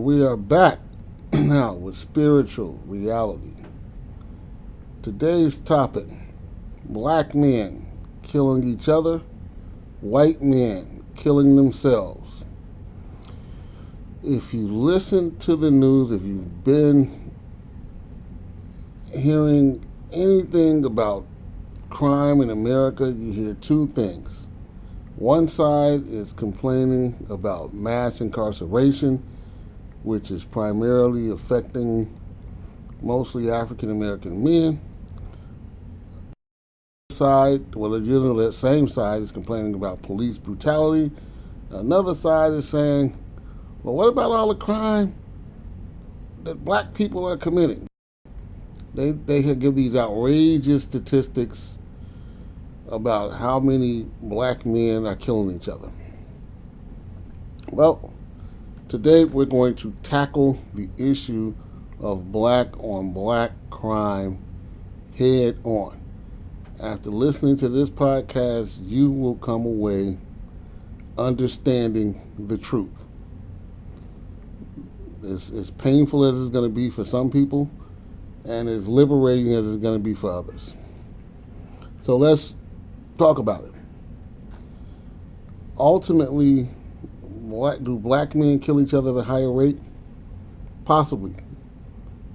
And we are back now with spiritual reality. Today's topic: black men killing each other, white men killing themselves. If you listen to the news, if you've been hearing anything about crime in America, you hear two things. One side is complaining about mass incarceration, which is primarily affecting mostly African American men. That same side is complaining about police brutality. Another side is saying, well, what about all the crime that black people are committing? They give these outrageous statistics about how many black men are killing each other. Well, today we're going to tackle the issue of black on black crime head on. After listening to this podcast, you will come away understanding the truth. As painful as it's going to be for some people, and as liberating as it's going to be for others. So let's talk about it. Ultimately, do black men kill each other at a higher rate? Possibly.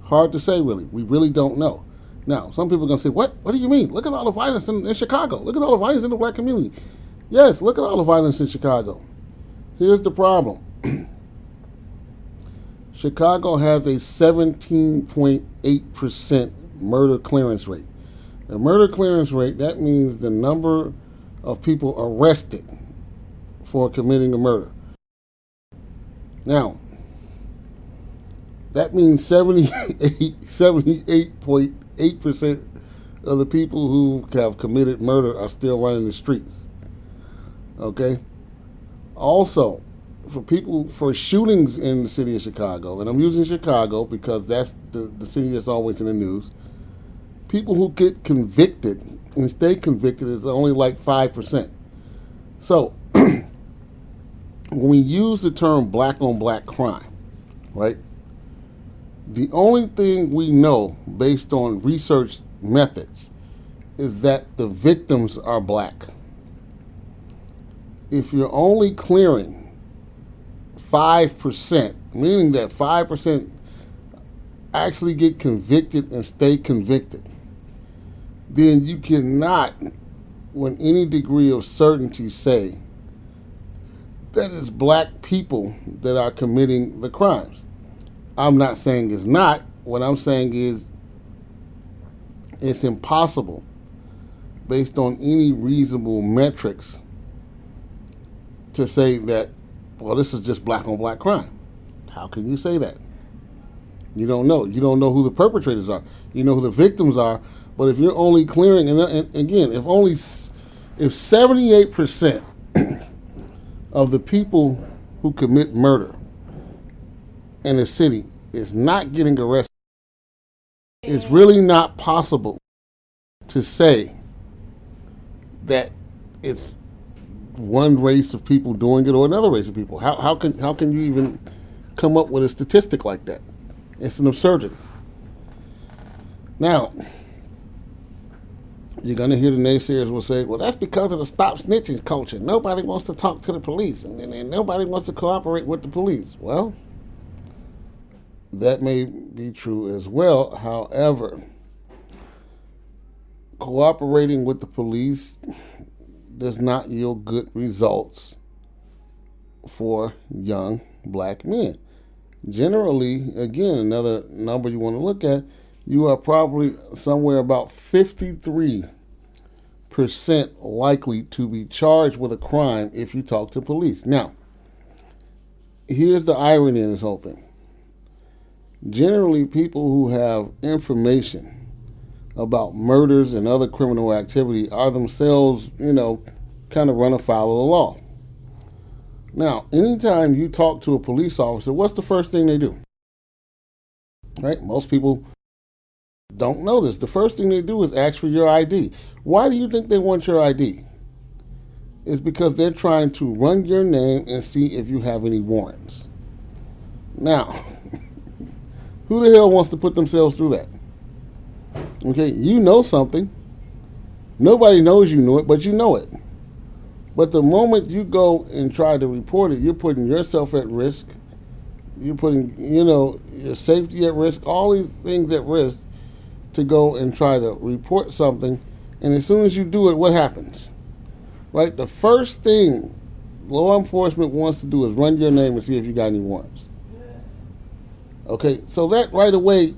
Hard to say, really. We really don't know. Now, some people are going to say, what? What do you mean? Look at all the violence in Chicago. Look at all the violence in the black community. Yes, look at all the violence in Chicago. Here's the problem. Chicago has a 17.8% murder clearance rate. The murder clearance rate, that means the number of people arrested for committing a murder. Now, that means 78.8% of the people who have committed murder are still running the streets. Okay? Also, for shootings in the city of Chicago, and I'm using Chicago because that's the city that's always in the news, people who get convicted and stay convicted is only like 5%. So, when we use the term black on black crime, right, the only thing we know based on research methods is that the victims are black. If you're only clearing 5%, meaning that 5% actually get convicted and stay convicted, then you cannot, with any degree of certainty, say that it's black people that are committing the crimes. I'm not saying it's not. What I'm saying is it's impossible, based on any reasonable metrics, to say that, well, this is just black on black crime. How can you say that? You don't know. You don't know who the perpetrators are. You know who the victims are. But if you're only clearing, and again, if 78% of the people who commit murder in a city is not getting arrested, it's really not possible to say that it's one race of people doing it or another race of people. How can you even come up with a statistic like that? It's an absurdity. Now, you're going to hear the naysayers will say, well, that's because of the stop snitching culture. Nobody wants to talk to the police, and nobody wants to cooperate with the police. Well, that may be true as well. However, cooperating with the police does not yield good results for young black men. Generally, again, another number you want to look at, you are probably somewhere about 53% likely to be charged with a crime if you talk to police. Now, here's the irony in this whole thing. Generally, people who have information about murders and other criminal activity are themselves, kind of run afoul of the law. Now, anytime you talk to a police officer, what's the first thing they do? Right? Most people don't know this. The first thing they do is ask for your ID. Why do you think they want your ID? It's because they're trying to run your name and see if you have any warrants. Now, who the hell wants to put themselves through that? Okay, you know something. Nobody knows you know it, but you know it. But the moment you go and try to report it, you're putting yourself at risk. You're putting, your safety at risk, all these things at risk to go and try to report something. And as soon as you do it, what happens? Right? The first thing law enforcement wants to do is run your name and see if you got any warrants. Okay, so that right away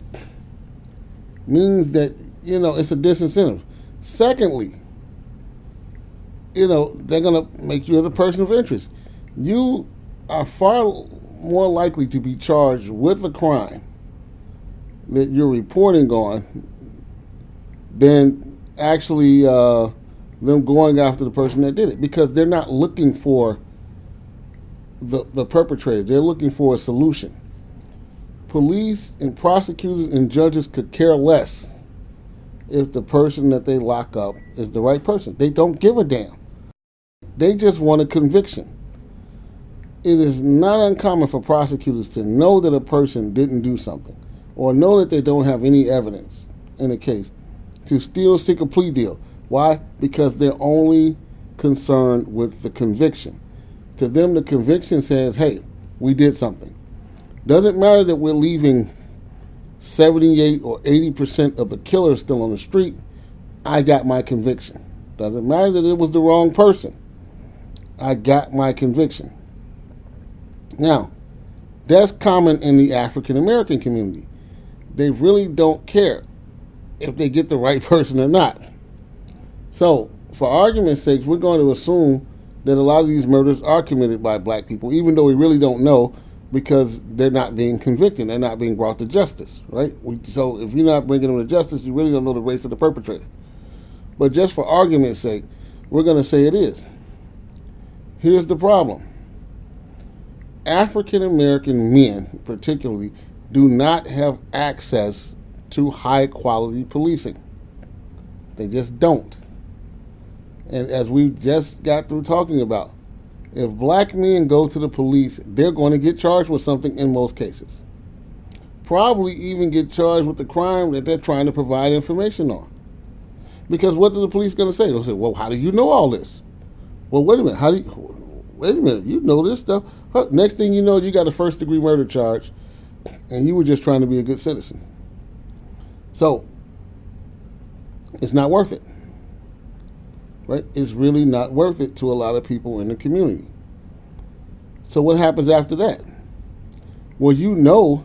means that, it's a disincentive. Secondly, they're going to make you as a person of interest. You are far more likely to be charged with a crime that you're reporting on than actually them going after the person that did it, because they're not looking for the perpetrator. They're looking for a solution. Police and prosecutors and judges could care less if the person that they lock up is the right person. They don't give a damn. They just want a conviction. It is not uncommon for prosecutors to know that a person didn't do something or know that they don't have any evidence in a case to still seek a plea deal. Why? Because they're only concerned with the conviction. To them, the conviction says, hey, we did something. Doesn't matter that we're leaving 78 or 80% of the killers still on the street. I got my conviction. Doesn't matter that it was the wrong person. I got my conviction. Now, that's common in the African American community. They really don't care if they get the right person or not. So, for argument's sake, we're going to assume that a lot of these murders are committed by black people, even though we really don't know, because they're not being convicted. They're not being brought to justice, right? So if you're not bringing them to justice, you really don't know the race of the perpetrator. But just for argument's sake, we're going to say it is. Here's the problem. African American men, particularly, do not have access to high quality policing. They just don't. And as we just got through talking about, if black men go to the police, they're going to get charged with something in most cases. Probably even get charged with the crime that they're trying to provide information on. Because what are the police going to say? They'll say, well, how do you know all this? Well, wait a minute, you know this stuff. Next thing you know, you got a first-degree murder charge, and you were just trying to be a good citizen. So, it's not worth it. Right? It's really not worth it to a lot of people in the community. So what happens after that? Well, you know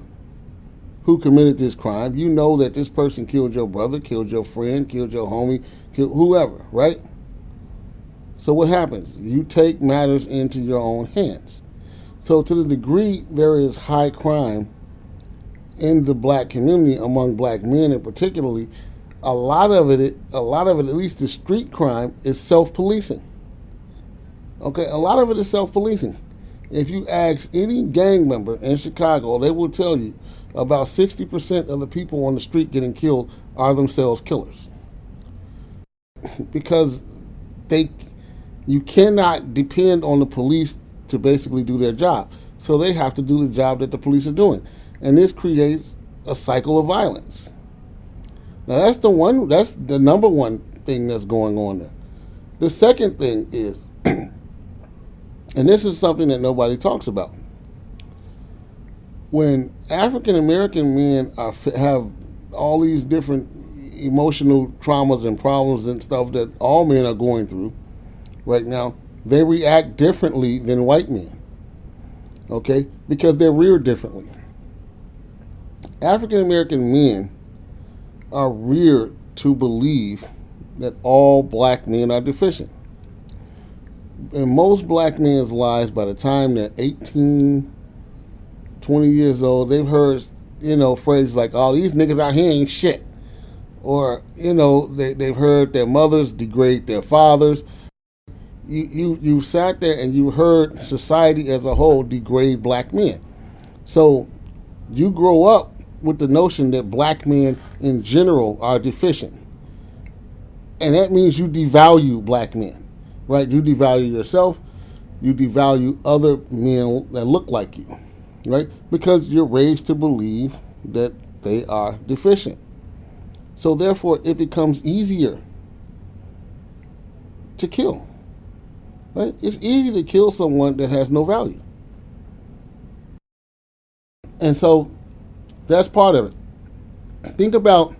who committed this crime. You know that this person killed your brother, killed your friend, killed your homie, killed whoever, right? So what happens? You take matters into your own hands. So to the degree there is high crime in the black community, among black men in particularly, a lot of it, at least the street crime, is self-policing. Okay, a lot of it is self-policing. If you ask any gang member in Chicago, they will tell you about 60% of the people on the street getting killed are themselves killers. Because you cannot depend on the police to basically do their job. So they have to do the job that the police are doing. And this creates a cycle of violence. Now that's the number one thing that's going on there. The second thing is, and this is something that nobody talks about, when African American men have all these different emotional traumas and problems and stuff that all men are going through right now, they react differently than white men. Okay? Because they're reared differently. African American men are reared to believe that all black men are deficient. In most black men's lives, by the time they're 18, 20 years old, they've heard, phrases like, oh, these niggas out here ain't shit. Or, they've heard their mothers degrade their fathers. You sat there and you heard society as a whole degrade black men. So you grow up with the notion that black men in general are deficient. And that means you devalue black men, right? You devalue yourself. You devalue other men that look like you, right? Because you're raised to believe that they are deficient. So therefore, it becomes easier to kill, right? It's easy to kill someone that has no value. And so that's part of it. Think about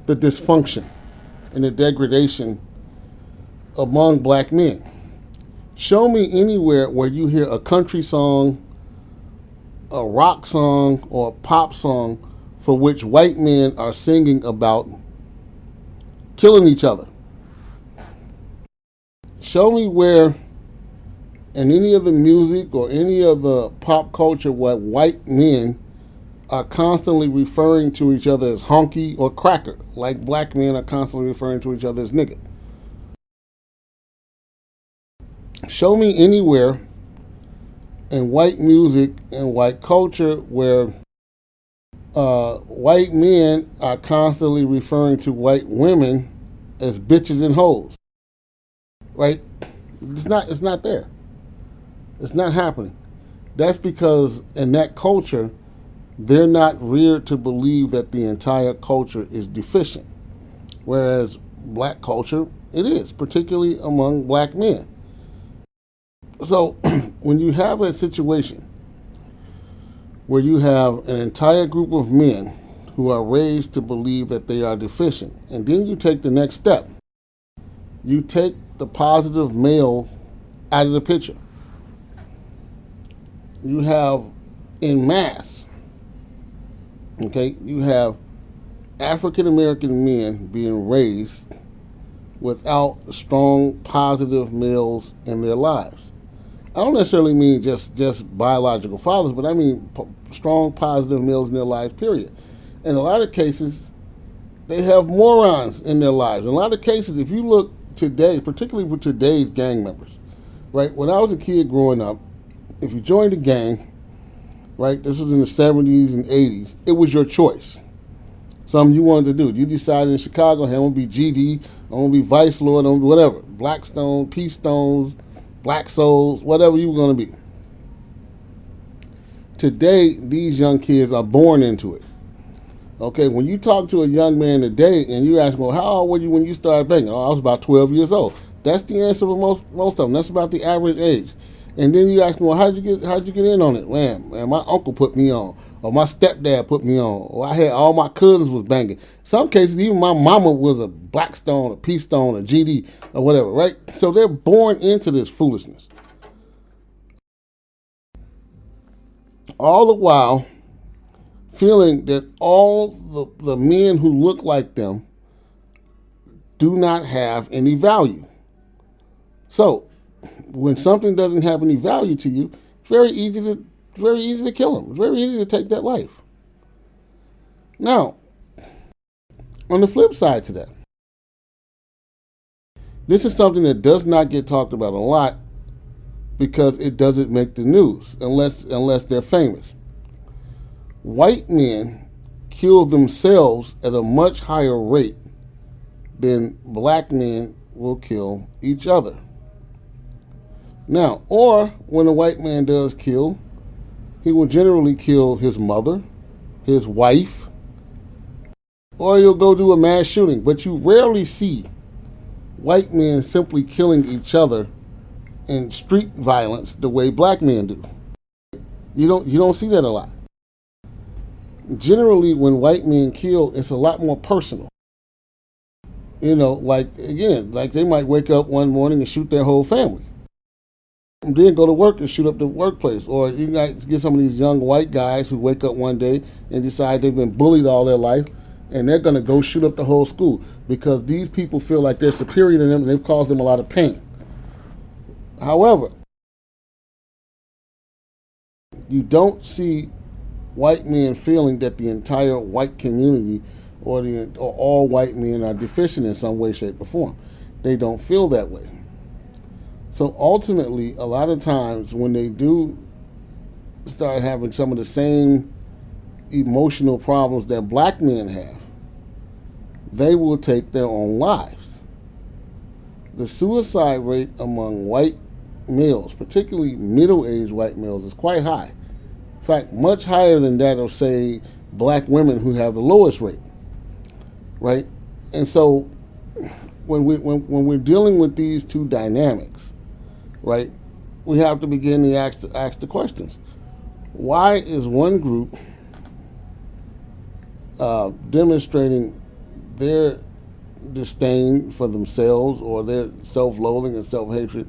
the dysfunction and the degradation among black men. Show me anywhere where you hear a country song, a rock song, or a pop song for which white men are singing about killing each other. Show me where in any of the music or any of the pop culture where white men are constantly referring to each other as honky or cracker, like black men are constantly referring to each other as nigga. Show me anywhere in white music and white culture where white men are constantly referring to white women as bitches and hoes. Right? It's not there. It's not happening. That's because in that culture, they're not reared to believe that the entire culture is deficient. Whereas black culture, it is, particularly among black men. So when you have a situation where you have an entire group of men who are raised to believe that they are deficient, and then you take the next step, you take the positive male out of the picture. You have en masse, okay, you have African American men being raised without strong positive males in their lives. I don't necessarily mean just biological fathers, but I mean strong positive males in their lives, period. In a lot of cases, they have morons in their lives. In a lot of cases, if you look today, particularly with today's gang members, right? When I was a kid growing up, if you joined a gang, right, this was in the 70s and 80s, it was your choice. Something you wanted to do. You decided in Chicago, hey, I'm going to be GD, I'm going to be Vice Lord, I'm going to be whatever. Blackstone, Peace Stones, Black Souls, whatever you were going to be. Today, these young kids are born into it. Okay, when you talk to a young man today and you ask him, well, how old were you when you started banging? Oh, I was about 12 years old. That's the answer for most of them. That's about the average age. And then you ask them, well, how'd you get in on it? Man, my uncle put me on, or my stepdad put me on, or I had all my cousins was banging. Some cases, even my mama was a Blackstone, a Peace Stone, a GD, or whatever, right? So they're born into this foolishness. All the while feeling that all the men who look like them do not have any value. So when something doesn't have any value to you, it's very easy to kill them. It's very easy to take that life. Now, on the flip side to that, this is something that does not get talked about a lot because it doesn't make the news unless they're famous. White men kill themselves at a much higher rate than black men will kill each other. Now, or when a white man does kill, he will generally kill his mother, his wife, or he'll go do a mass shooting. But you rarely see white men simply killing each other in street violence the way black men do. You don't see that a lot. Generally, when white men kill, it's a lot more personal. Like they might wake up one morning and shoot their whole family. And then go to work and shoot up the workplace. Or you might get some of these young white guys who wake up one day and decide they've been bullied all their life and they're going to go shoot up the whole school because these people feel like they're superior to them and they've caused them a lot of pain. However, you don't see white men feeling that the entire white community or all white men are deficient in some way, shape, or form. They don't feel that way. So ultimately, a lot of times when they do start having some of the same emotional problems that black men have, they will take their own lives. The suicide rate among white males, particularly middle-aged white males, is quite high. fact, much higher than that of, say, black women who have the lowest rate, right? And so when we're dealing with these two dynamics, right, we have to begin to ask the questions. Why is one group demonstrating their disdain for themselves or their self-loathing and self-hatred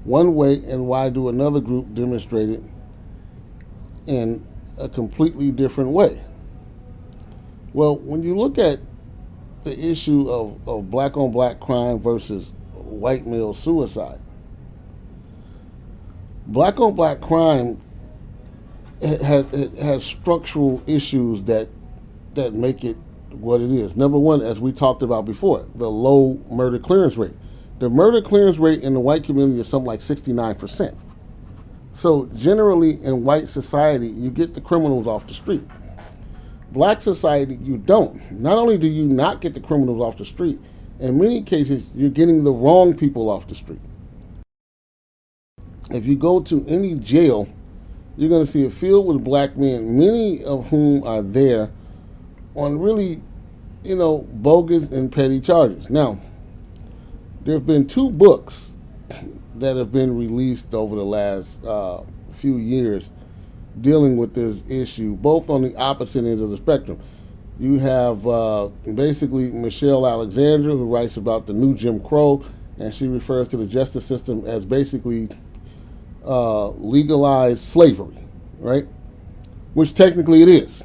one way, and why do another group demonstrate it in a completely different way? Well, when you look at the issue of black on black crime versus white male suicide, black on black crime has structural issues that make it what it is. Number one, as we talked about before, the low murder clearance rate. The murder clearance rate in the white community is something like 69%. So generally in white society, you get the criminals off the street. Black society, you don't. Not only do you not get the criminals off the street, in many cases, you're getting the wrong people off the street. If you go to any jail, you're going to see a field with black men, many of whom are there on really, bogus and petty charges. Now, there have been two books that have been released over the last few years dealing with this issue, both on the opposite ends of the spectrum. You have basically Michelle Alexandra, who writes about the new Jim Crow, and she refers to the justice system as basically legalized slavery, right? Which technically it is.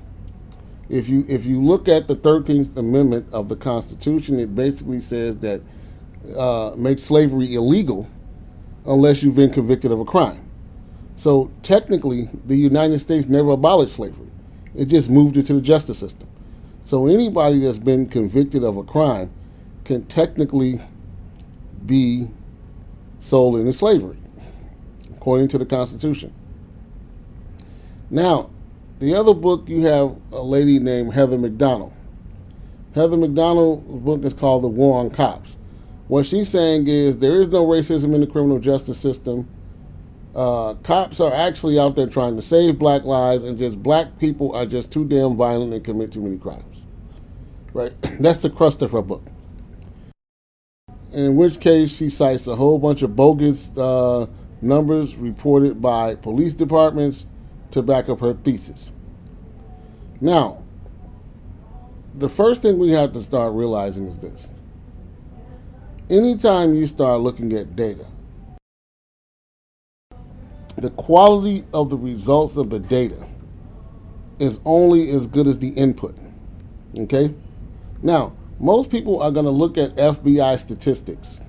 If you look at the 13th Amendment of the Constitution, it basically says that makes slavery illegal unless you've been convicted of a crime. So technically, the United States never abolished slavery. It just moved it to the justice system. So anybody that's been convicted of a crime can technically be sold into slavery, according to the Constitution. Now, the other book, you have a lady named Heather McDonald. Heather McDonald's book is called The War on Cops. What she's saying is there is no racism in the criminal justice system. Cops are actually out there trying to save black lives, and just black people are just too damn violent and commit too many crimes. Right? That's the crust of her book. In which case, she cites a whole bunch of bogus numbers reported by police departments to back up her thesis. Now, the first thing we have to start realizing is this. Anytime you start looking at data, the quality of the results of the data is only as good as the input. Okay? Now, most people are going to look at FBI statistics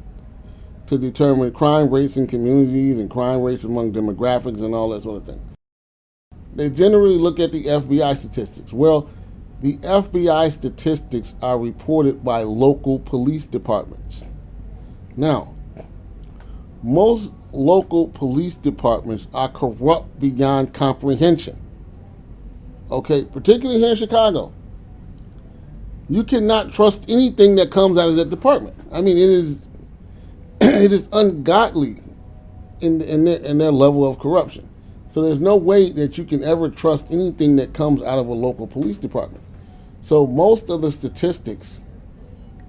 to determine crime rates in communities and crime rates among demographics and all that sort of thing. They generally look at the FBI statistics. Well, the FBI statistics are reported by local police departments. Now, most local police departments are corrupt beyond comprehension. Okay, particularly here in Chicago. You cannot trust anything that comes out of that department. I mean, it is ungodly in their level of corruption. So there's no way that you can ever trust anything that comes out of a local police department. So most of the statistics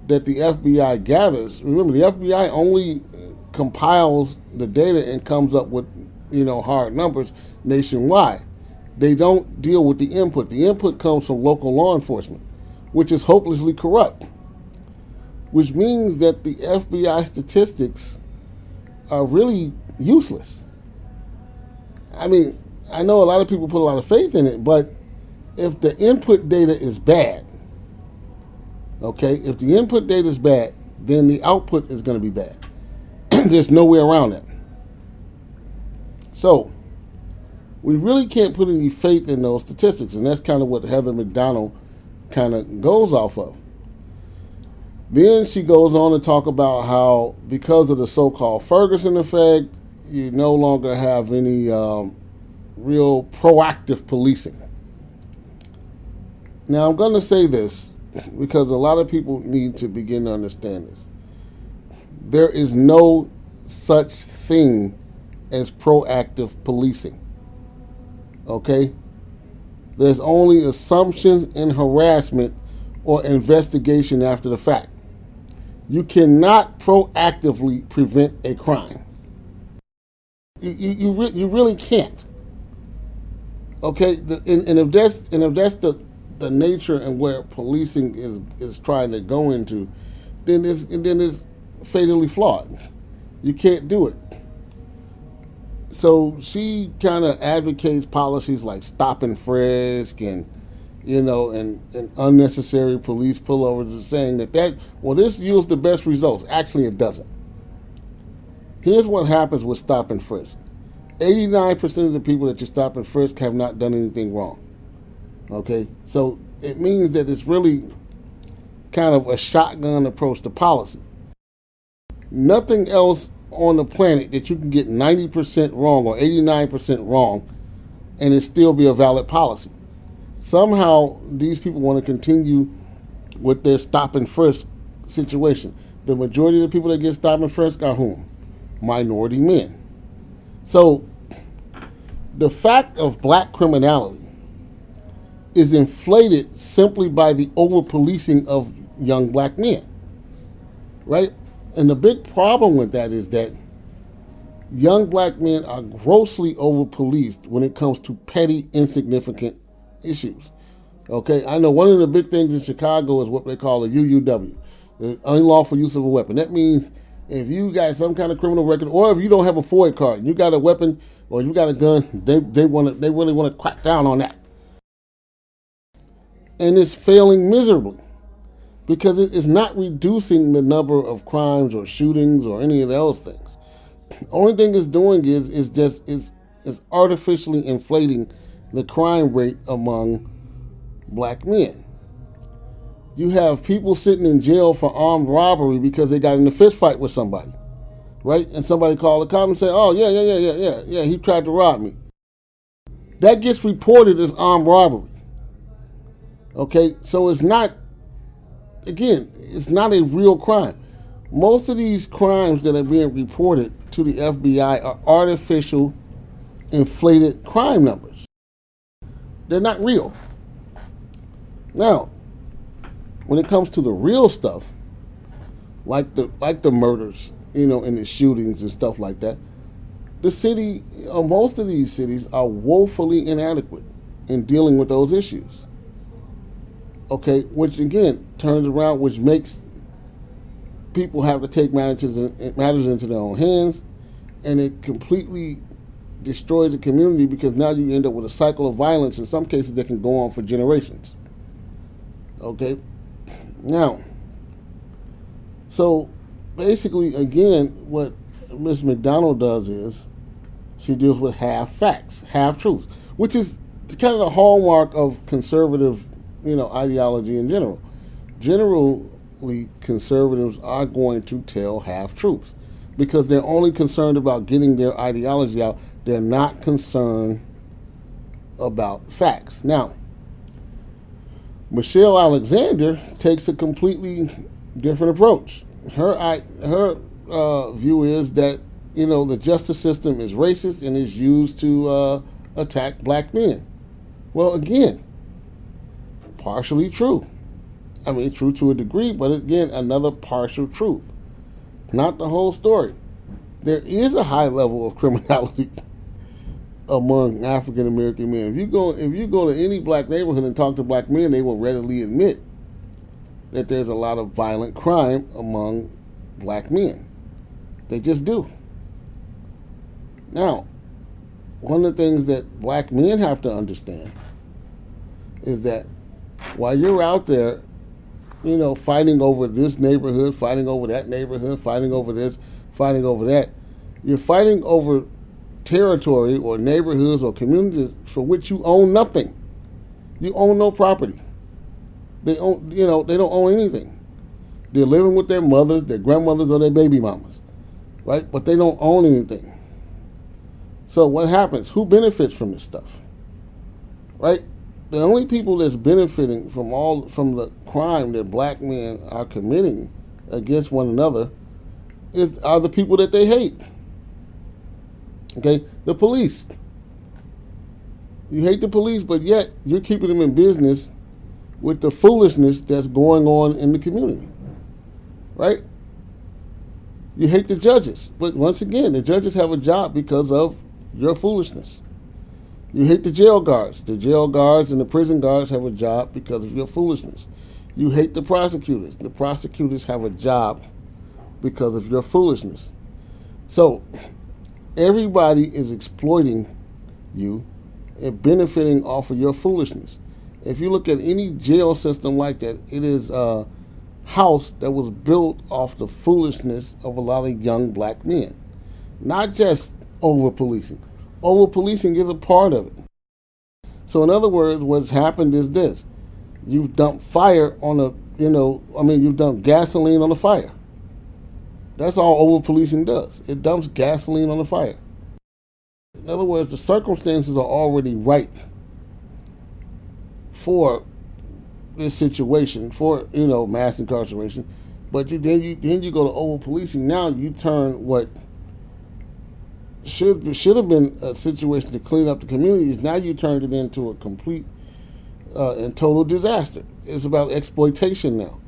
that the FBI gathers, remember, the FBI only compiles the data and comes up with, hard numbers nationwide. They don't deal with the input. The input comes from local law enforcement, which is hopelessly corrupt, which means that the FBI statistics are really useless. I mean, I know a lot of people put a lot of faith in it, but if the input data is bad, okay, if the input data is bad, then the output is going to be bad. There's no way around that. So, we really can't put any faith in those statistics, and that's kind of what Heather McDonald kind of goes off of. Then she goes on to talk about how because of the so-called Ferguson effect, you no longer have any real proactive policing. Now, I'm going to say this because a lot of people need to begin to understand this. There is no such thing as proactive policing. Okay? There's only assumptions and harassment or investigation after the fact. You cannot proactively prevent a crime. You really can't. Okay, and if that's the nature and where policing is trying to go into, then it's fatally flawed. You can't do it. So she kind of advocates policies like stop and frisk and and unnecessary police pullovers, saying that this yields the best results. Actually, it doesn't. Here's what happens with stop and frisk. 89% of the people that you stop and frisk have not done anything wrong. Okay? So it means that it's really kind of a shotgun approach to policy. Nothing else on the planet that you can get 90% wrong or 89% wrong and it still be a valid policy. Somehow these people want to continue with their stop and frisk situation. The majority of the people that get stop and frisk are whom? Minority men. So the fact of black criminality is inflated simply by the over-policing of young black men, right? And the big problem with that is that young black men are grossly over-policed when it comes to petty, insignificant issues. Okay, I know one of the big things in Chicago is what they call a UUW, the unlawful use of a weapon. That means if you got some kind of criminal record, or if you don't have a FOID card, you got a weapon or you got a gun, they really want to crack down on that, and it's failing miserably because it is not reducing the number of crimes or shootings or any of those things. The only thing it's doing is artificially inflating the crime rate among black men. You have people sitting in jail for armed robbery because they got in a fist fight with somebody, right? And somebody called the cop and said, "Oh yeah, he tried to rob me." That gets reported as armed robbery. Okay, so it's not a real crime. Most of these crimes that are being reported to the FBI are artificial, inflated crime numbers. They're not real. Now, when it comes to the real stuff, like the murders, and the shootings and stuff like that, most of these cities are woefully inadequate in dealing with those issues. Okay, which again turns around, which makes people have to take matters into their own hands, and it completely destroys the community because now you end up with a cycle of violence in some cases that can go on for generations. Okay, now, so basically, again, what Ms. McDonald does is she deals with half facts, half truths, which is kind of the hallmark of conservative, ideology in general. Generally, conservatives are going to tell half truths because they're only concerned about getting their ideology out. They're not concerned about facts. Now, Michelle Alexander takes a completely different approach. Her view is that the justice system is racist and is used to attack black men. Well, again, partially true. I mean, true to a degree, but again, another partial truth. Not the whole story. There is a high level of criminality among African American men. If you go to any black neighborhood and talk to black men, they will readily admit that there's a lot of violent crime among black men. They just do. Now, one of the things that black men have to understand is that while you're out there, fighting over this neighborhood, fighting over that neighborhood, fighting over this, fighting over that, you're fighting over territory or neighborhoods or communities for which you own nothing. You own no property. They don't own anything. They're living with their mothers, their grandmothers, or their baby mamas, right? But they don't own anything. So what happens? Who benefits from this stuff, right? The only people that's benefiting from the crime that black men are committing against one another are the people that they hate. Okay, the police. You hate the police, but yet you're keeping them in business with the foolishness that's going on in the community, right? You hate the judges, but once again, the judges have a job because of your foolishness. You hate the jail guards. The jail guards and the prison guards have a job because of your foolishness. You hate the prosecutors. The prosecutors have a job because of your foolishness. So everybody is exploiting you and benefiting off of your foolishness. If you look at any jail system like that, it is a house that was built off the foolishness of a lot of young black men. Not just over-policing. Over-policing is a part of it. So in other words, what's happened is this. You've dumped fire on you've dumped gasoline on a fire. That's all over-policing does. It dumps gasoline on the fire. In other words, the circumstances are already right for this situation, for mass incarceration, but then you go to over policing. Now you turn what should have been a situation to clean up the communities. Now you turned it into a complete and total disaster. It's about exploitation now.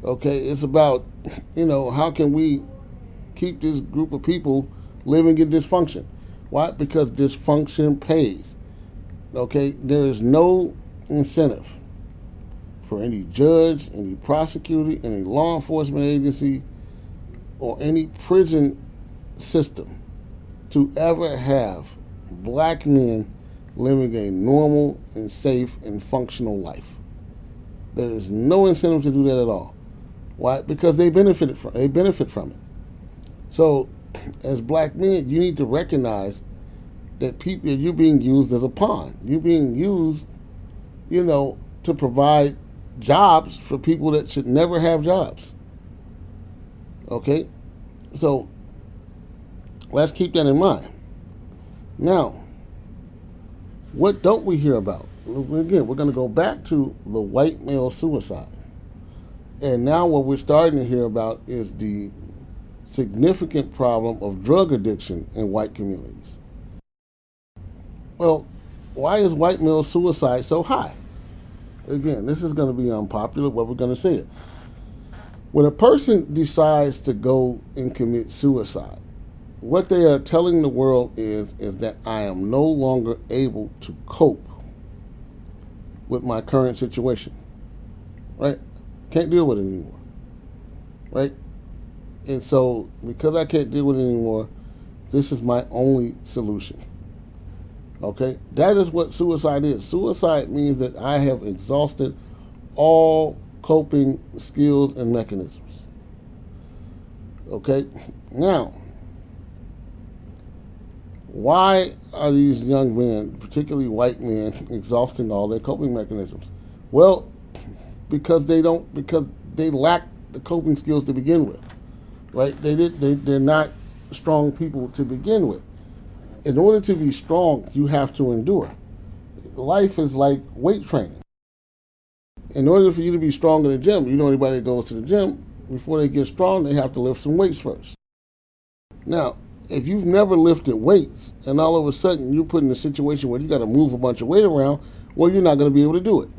Okay, it's about how can we keep this group of people living in dysfunction? Why? Because dysfunction pays. Okay, there is no incentive for any judge, any prosecutor, any law enforcement agency, or any prison system to ever have black men living a normal and safe and functional life. There is no incentive to do that at all. Why? Because they benefit from it. So, as black men, you need to recognize that you're being used as a pawn. You're being used, to provide jobs for people that should never have jobs. Okay? So, let's keep that in mind. Now, what don't we hear about? Again, we're going to go back to the white male suicide. And now what we're starting to hear about is the significant problem of drug addiction in white communities. Well, why is white male suicide so high? Again, this is going to be unpopular, but we're going to say it. When a person decides to go and commit suicide, what they are telling the world is that I am no longer able to cope with my current situation. Right? Can't deal with it anymore. Right? And so, because I can't deal with it anymore, this is my only solution. Okay? That is what suicide is. Suicide means that I have exhausted all coping skills and mechanisms. Okay? Now, why are these young men, particularly white men, exhausting all their coping mechanisms? Well, because they lack the coping skills to begin with. Right? They're not strong people to begin with. In order to be strong, you have to endure. Life is like weight training. In order for you to be strong in the gym, anybody that goes to the gym, before they get strong, they have to lift some weights first. Now, if you've never lifted weights and all of a sudden you're put in a situation where you got to move a bunch of weight around, well, you're not going to be able to do it.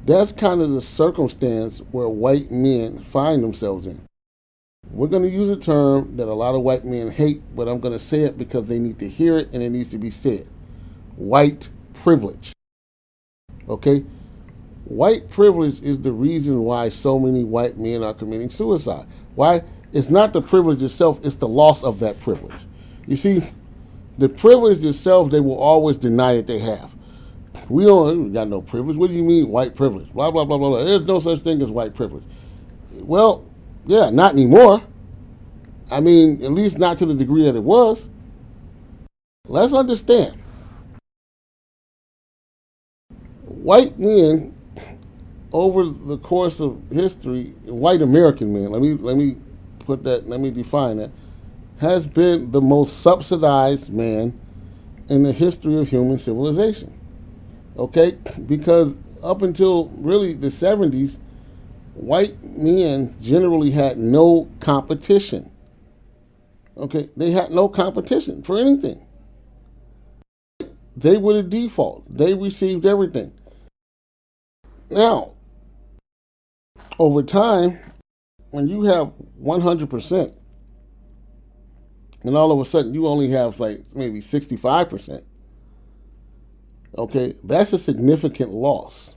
That's kind of the circumstance where white men find themselves in. We're going to use a term that a lot of white men hate, but I'm going to say it because they need to hear it and it needs to be said. White privilege. Okay? White privilege is the reason why so many white men are committing suicide. Why? It's not the privilege itself, it's the loss of that privilege. You see, the privilege itself, they will always deny that they have. We got no privilege. What do you mean white privilege? Blah, blah, blah, blah, blah. There's no such thing as white privilege. Well, yeah, not anymore. I mean, at least not to the degree that it was. Let's understand. White men, over the course of history, white American men, let me define that, has been the most subsidized man in the history of human civilization. Okay? Because up until really the 70s, white men generally had no competition. Okay? They had no competition for anything. they were the default. They received everything. Now, over time, when you have 100%, and all of a sudden you only have like maybe 65%, okay, that's a significant loss.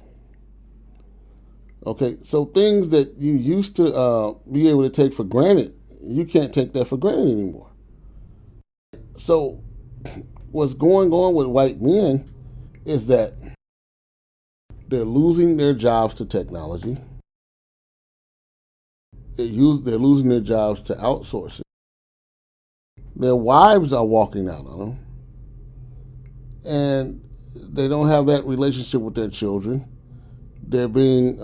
Okay, so things that you used to be able to take for granted, you can't take that for granted anymore. So, what's going on with white men is that they're losing their jobs to technology. They're losing their jobs to outsourcing. Their wives are walking out on them, and they don't have that relationship with their children. They're being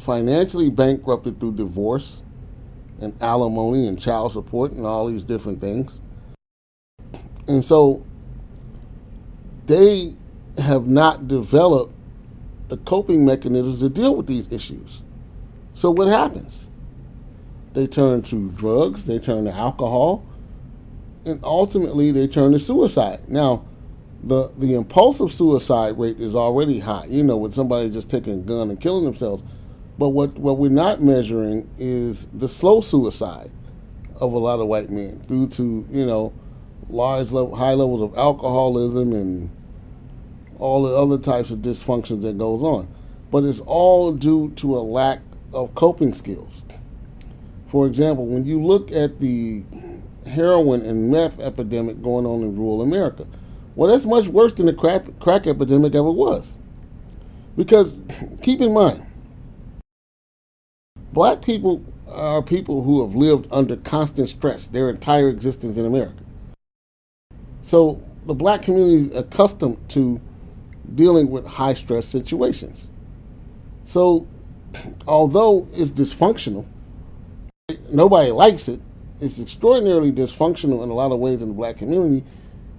financially bankrupted through divorce and alimony and child support and all these different things. And so they have not developed the coping mechanisms to deal with these issues. So what happens? They turn to drugs, they turn to alcohol, and ultimately they turn to suicide. Now, the impulsive suicide rate is already high, with somebody just taking a gun and killing themselves. But what we're not measuring is the slow suicide of a lot of white men due to, high levels of alcoholism and all the other types of dysfunctions that goes on. But it's all due to a lack of coping skills. For example, when you look at the heroin and meth epidemic going on in rural America, well, that's much worse than the crack epidemic ever was. Because keep in mind, black people are people who have lived under constant stress their entire existence in America. So the black community is accustomed to dealing with high stress situations. So although it's dysfunctional, nobody likes it, it's extraordinarily dysfunctional in a lot of ways in the black community.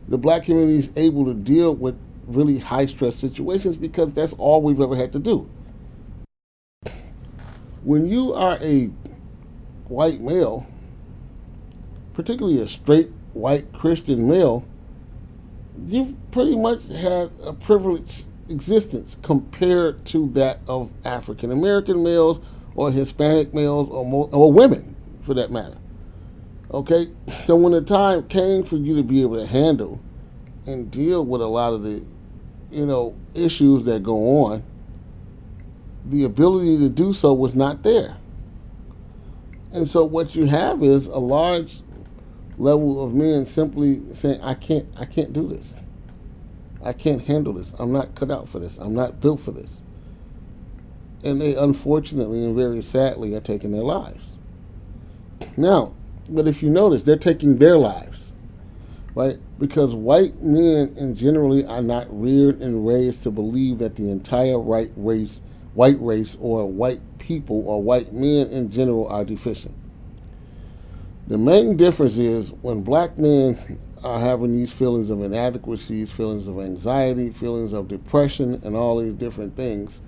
The black community is able to deal with really high stress situations because that's all we've ever had to do. When you are a white male, particularly a straight white Christian male, you've pretty much had a privileged existence compared to that of African American males or Hispanic males or women, for that matter. Okay, so when the time came for you to be able to handle and deal with a lot of the, issues that go on, the ability to do so was not there. And so what you have is a large level of men simply saying, I can't do this. I can't handle this. I'm not cut out for this. I'm not built for this. And they unfortunately and very sadly are taking their lives. Now, but if you notice, they're taking their lives, right? Because white men in generally are not reared and raised to believe that the entire white race or white people or white men in general are deficient. The main difference is when black men are having these feelings of inadequacies, feelings of anxiety, feelings of depression, and all these different things,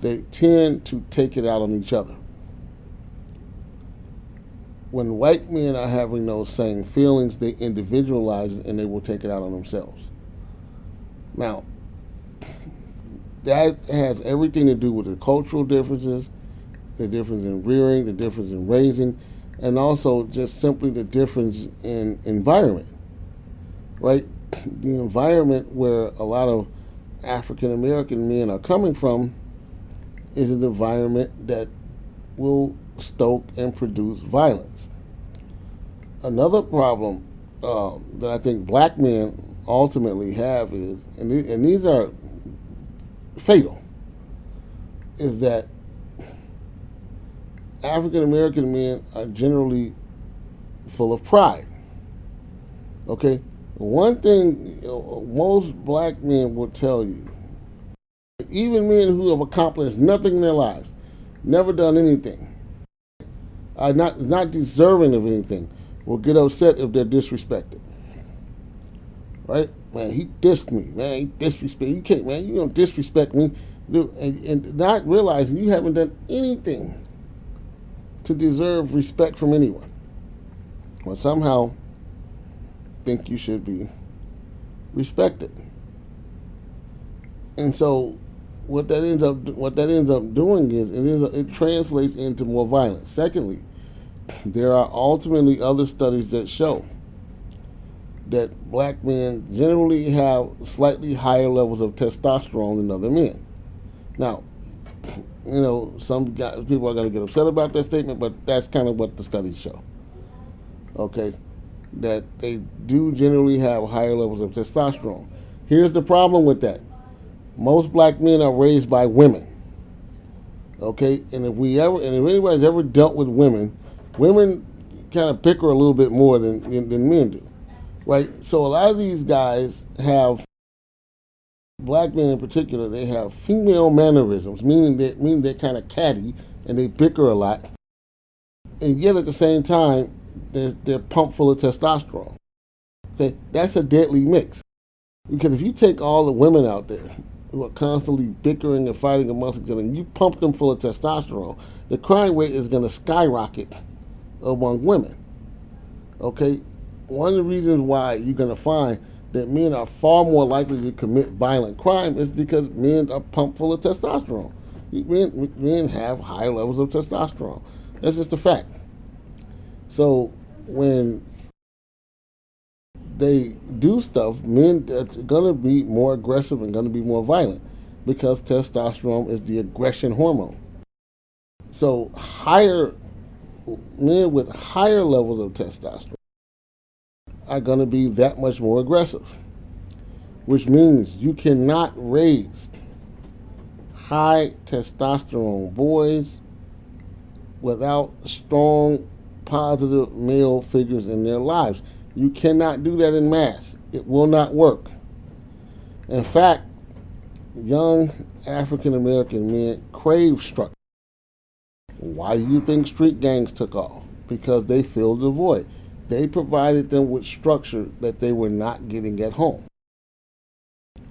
they tend to take it out on each other. When white men are having those same feelings, they individualize it and they will take it out on themselves. Now, that has everything to do with the cultural differences, the difference in rearing, the difference in raising, and also just simply the difference in environment, right? The environment where a lot of African American men are coming from is an environment that will stoke and produce violence. Another problem that I think black men ultimately have is, and these are fatal, is that African American men are generally full of pride. Okay? One thing most black men will tell you, even men who have accomplished nothing in their lives, never done anything, are not deserving of anything, will get upset if they're disrespected. Right? Man, he dissed me. Man, he disrespected. You can't, man, you don't disrespect me. And not realizing you haven't done anything to deserve respect from anyone. Or somehow think you should be respected. And so what that ends up doing is it translates into more violence. Secondly, there are ultimately other studies that show that black men generally have slightly higher levels of testosterone than other men. Now, some people are going to get upset about that statement, but that's kind of what the studies show. Okay, that they do generally have higher levels of testosterone. Here's the problem with that: most black men are raised by women. Okay, and if anybody's ever dealt with women, women kind of bicker a little bit more than men do, right? So a lot of these guys have, black men in particular, they have female mannerisms, meaning they're kind of catty and they bicker a lot, and yet at the same time they're pumped full of testosterone. Okay, that's a deadly mix, because if you take all the women out there who are constantly bickering and fighting amongst each other, and you pump them full of testosterone, the crime rate is going to skyrocket among women. Okay, one of the reasons why you're going to find that men are far more likely to commit violent crime is because men are pumped full of testosterone. Men have higher levels of testosterone. That's just a fact. So when they do stuff, men are going to be more aggressive and going to be more violent because testosterone is the aggression hormone. So men with higher levels of testosterone are going to be that much more aggressive, which means you cannot raise high testosterone boys without strong, positive male figures in their lives. You cannot do that in mass. It will not work. In fact, young African American men crave structure. Why do you think street gangs took off? Because they filled the void. They provided them with structure that they were not getting at home.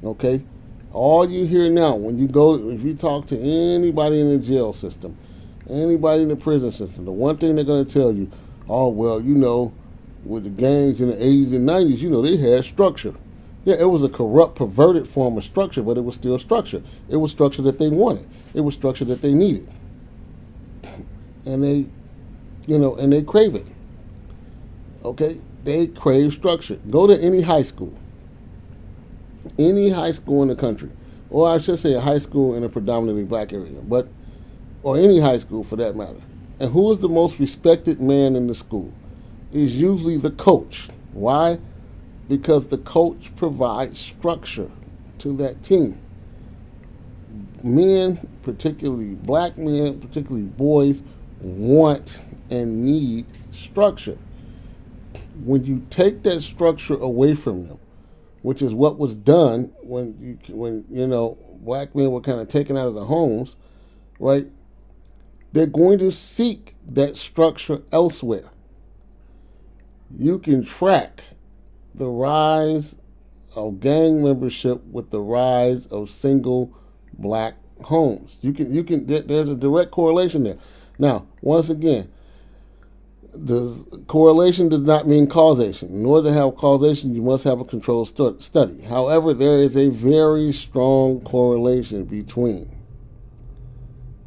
Okay? All you hear now, if you talk to anybody in the jail system, anybody in the prison system, the one thing they're going to tell you, oh, well, with the gangs in the 80s and 90s, they had structure. Yeah, it was a corrupt, perverted form of structure, but it was still structure. It was structure that they wanted. It was structure that they needed. And they crave it. Okay? They crave structure. Go to any high school. Any high school in the country. Or I should say a high school in a predominantly black area. Or any high school for that matter. And who is the most respected man in the school? Is usually the coach. Why? Because the coach provides structure to that team. Men, particularly black men, particularly boys, want and need structure. When you take that structure away from them, which is what was done when black men were kind of taken out of the homes, right? They're going to seek that structure elsewhere. You can track the rise of gang membership with the rise of single black homes. There's a direct correlation there. Now, once again, the correlation does not mean causation. In order to have causation, you must have a controlled study. However, there is a very strong correlation between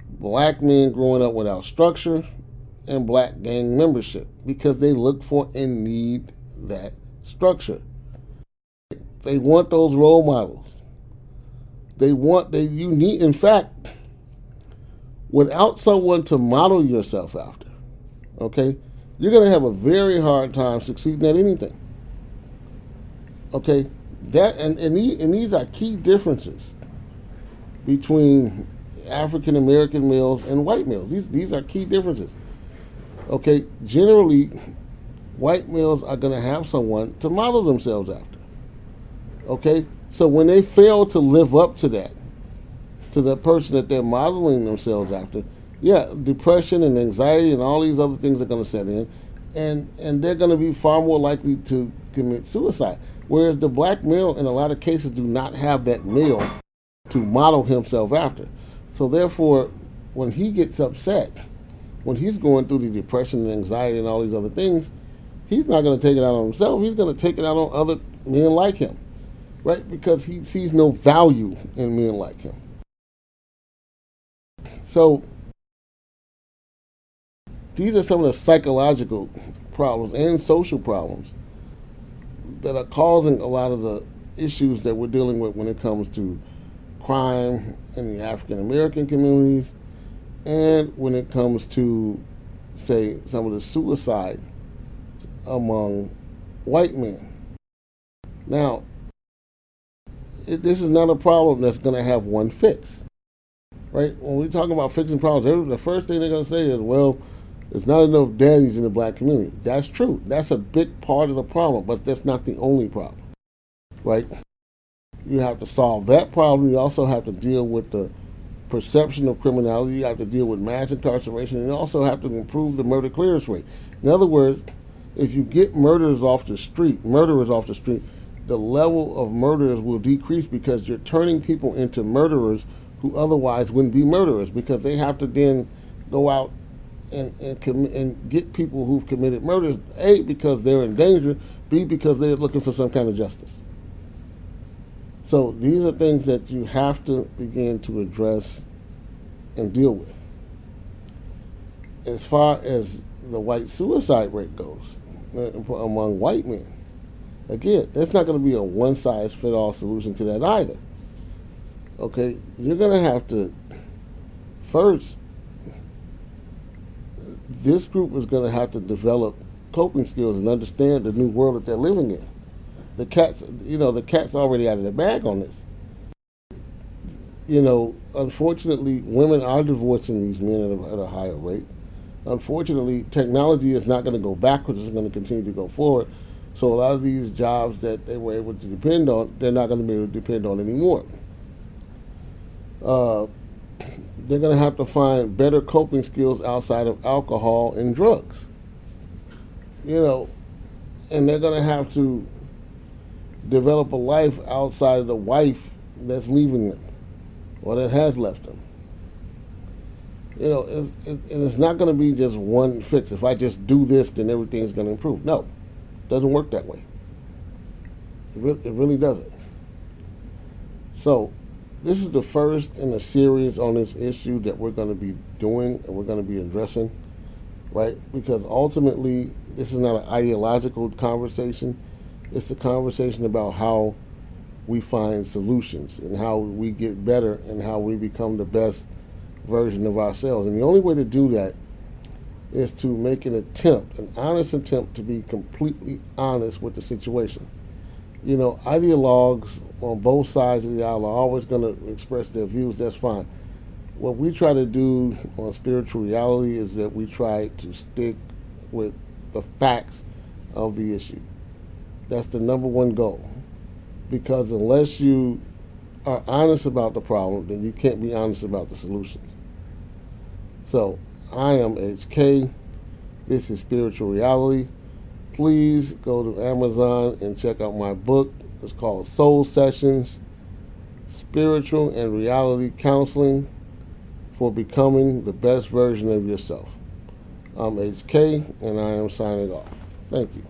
black men growing up without structure and black gang membership, because they look for and need that structure. They want those role models. In fact, without someone to model yourself after, okay, you're going to have a very hard time succeeding at anything. Okay, and these are key differences between African American males and white males. These are key differences. Okay, generally, white males are going to have someone to model themselves after. Okay, so when they fail to live up to the person that they're modeling themselves after, yeah, depression and anxiety and all these other things are going to set in, and they're going to be far more likely to commit suicide. Whereas the black male, in a lot of cases, do not have that male to model himself after. So therefore, when he gets upset, when he's going through the depression and anxiety and all these other things, he's not going to take it out on himself. He's going to take it out on other men like him. right? Because he sees no value in men like him. So these are some of the psychological problems and social problems that are causing a lot of the issues that we're dealing with when it comes to crime in the African American communities and when it comes to, say, some of the suicide among white men. Now, this is not a problem that's going to have one fix, right? When we talk about fixing problems, the first thing they're going to say is, well, there's not enough daddies in the black community. That's true. That's a big part of the problem, but that's not the only problem, right? You have to solve that problem. You also have to deal with the perception of criminality. You have to deal with mass incarceration. And you also have to improve the murder clearance rate. In other words, if you get murderers off the street, the level of murderers will decrease because you're turning people into murderers who otherwise wouldn't be murderers because they have to then go out and get people who've committed murders, A, because they're in danger, B, because they're looking for some kind of justice. So these are things that you have to begin to address and deal with. As far as the white suicide rate goes among white men, again, there's not going to be a one-size-fits-all solution to that either. Okay, you're going to have to first. This group is going to have to develop coping skills and understand the new world that they're living in. The cat's already out of the bag on this. Unfortunately, women are divorcing these men at a higher rate. Unfortunately, technology is not going to go backwards. It's going to continue to go forward. So a lot of these jobs that they were able to depend on, they're not going to be able to depend on anymore. They're going to have to find better coping skills outside of alcohol and drugs. And they're going to have to develop a life outside of the wife that's leaving them or that has left them. It's not going to be just one fix. If I just do this, then everything's going to improve. No, it doesn't work that way. It really doesn't. So this is the first in a series on this issue that we're going to be doing and we're going to be addressing, right? Because ultimately, this is not an ideological conversation. It's a conversation about how we find solutions and how we get better and how we become the best version of ourselves. And the only way to do that is to make an honest attempt to be completely honest with the situation. Ideologues on both sides of the aisle are always going to express their views. That's fine. What we try to do on spiritual reality is that we try to stick with the facts of the issue. That's the number one goal. Because unless you are honest about the problem, then you can't be honest about the solution. So, I am HK. This is Spiritual Reality. Please go to Amazon and check out my book. It's called Soul Sessions, Spiritual and Reality Counseling for Becoming the Best Version of Yourself. I'm HK, and I am signing off. Thank you.